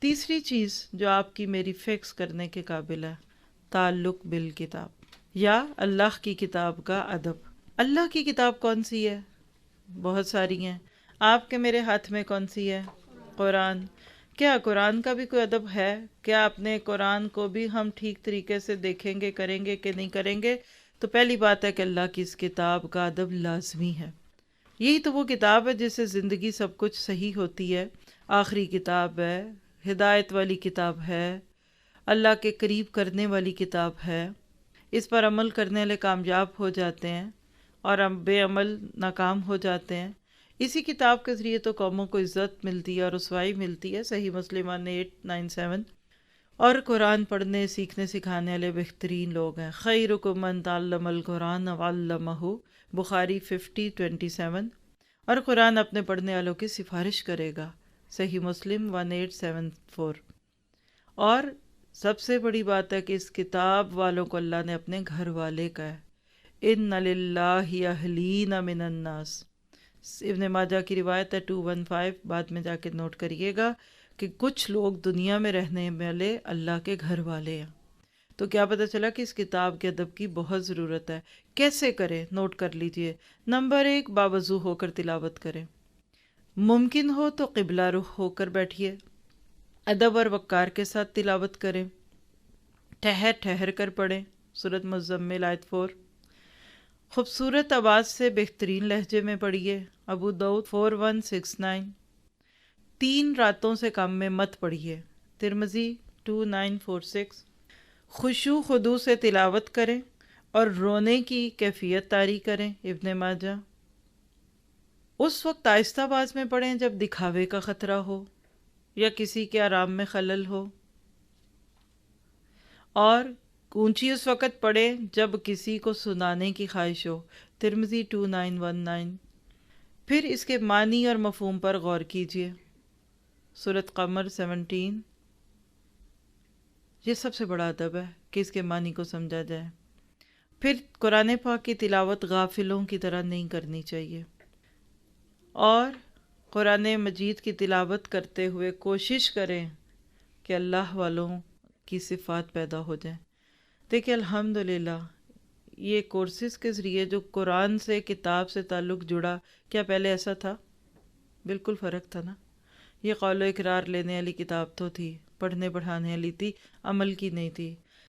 تیسری چیز جو آپ کی میری فکس کرنے کے قابل ہے، تعلق بالکتاب یا اللہ کی کتاب کا ادب۔ اللہ کی کتاب کون سی ہے؟ بہت ساری ہیں۔ آپ کے میرے ہاتھ میں کون سی ہے؟ قرآن۔ کیا قرآن کا بھی کوئی ادب ہے؟ کیا اپنے قرآن کو بھی ہم ٹھیک طریقے سے دیکھیں گے، کریں گے کہ نہیں کریں گے؟ تو پہلی بات ہے کہ اللہ کی اس کتاب کا ادب لازمی ہے۔ یہی تو وہ کتاب ہے جس سے زندگی سب کچھ صحیح ہوتی ہے۔ آخری کتاب ہے، ہدایت والی کتاب ہے، اللہ کے قریب کرنے والی کتاب ہے۔ اس پر عمل کرنے والے کامیاب ہو جاتے ہیں اور ہم بے عمل ناکام ہو جاتے ہیں۔ اسی کتاب کے ذریعے تو قوموں کو عزت ملتی ہے اور رسوائی ملتی ہے۔ صحیح مسلم 897۔ اور قرآن پڑھنے، سیکھنے، سکھانے والے بہترین لوگ ہیں۔ خیرکم من تعلم القرآن وعلمہ، بخاری 50:27۔ اور قرآن اپنے پڑھنے والوں کی سفارش کرے گا، صحیح مسلم 1874۔ اور سب سے بڑی بات ہے کہ اس کتاب والوں کو اللہ نے اپنے گھر والے کہا ہے۔ ان للہ اہلین من الناس، ابن ماجہ کی روایت ہے 215، بعد میں جا کے نوٹ کریے گا کہ کچھ لوگ دنیا میں رہنے والے اللہ کے گھر والے ہیں۔ تو کیا پتہ چلا کہ اس کتاب کے ادب کی بہت ضرورت ہے۔ کیسے کریں؟ نوٹ کر لیجئے۔ نمبر 1، باوضو ہو کر تلاوت کریں۔ ممکن ہو تو قبلہ رخ ہو کر بیٹھیے، ادب اور وقار کے ساتھ تلاوت کریں، ٹھہر ٹھہر کر پڑھیں۔ سورۃ مزمل آیت 4۔ خوبصورت آواز سے بہترین لہجے میں پڑھیے، ابو داؤد 4169۔ 3 راتوں سے کم میں مت پڑھیے، ترمذی 2946۔ خشوع خضوع سے تلاوت کریں اور رونے کی کیفیت طاری کریں، ابن ماجہ۔ اس وقت آہستہ آواز میں پڑھیں جب دکھاوے کا خطرہ ہو یا کسی کے آرام میں خلل ہو، اور اونچی اس وقت پڑھیں جب کسی کو سنانے کی خواہش ہو، ترمذی 2919۔ پھر اس کے معنی اور مفہوم پر غور کیجیے، سورۃ قمر 17۔ یہ سب سے بڑا ادب ہے کہ اس کے معنی کو سمجھا جائے۔ پھر قرآن پاک کی تلاوت غافلوں کی طرح نہیں کرنی چاہیے، اور قرآن مجید کی تلاوت کرتے ہوئے کوشش کریں کہ اللہ والوں کی صفات پیدا ہو جائیں۔ دیکھیں الحمدللہ یہ کورسز کے ذریعے جو قرآن سے، کتاب سے تعلق جڑا، کیا پہلے ایسا تھا؟ بالکل فرق تھا نا۔ یہ قول و اقرار لینے والی کتاب تو تھی، پڑھنے پڑھانے والی تھی، عمل کی نہیں تھی۔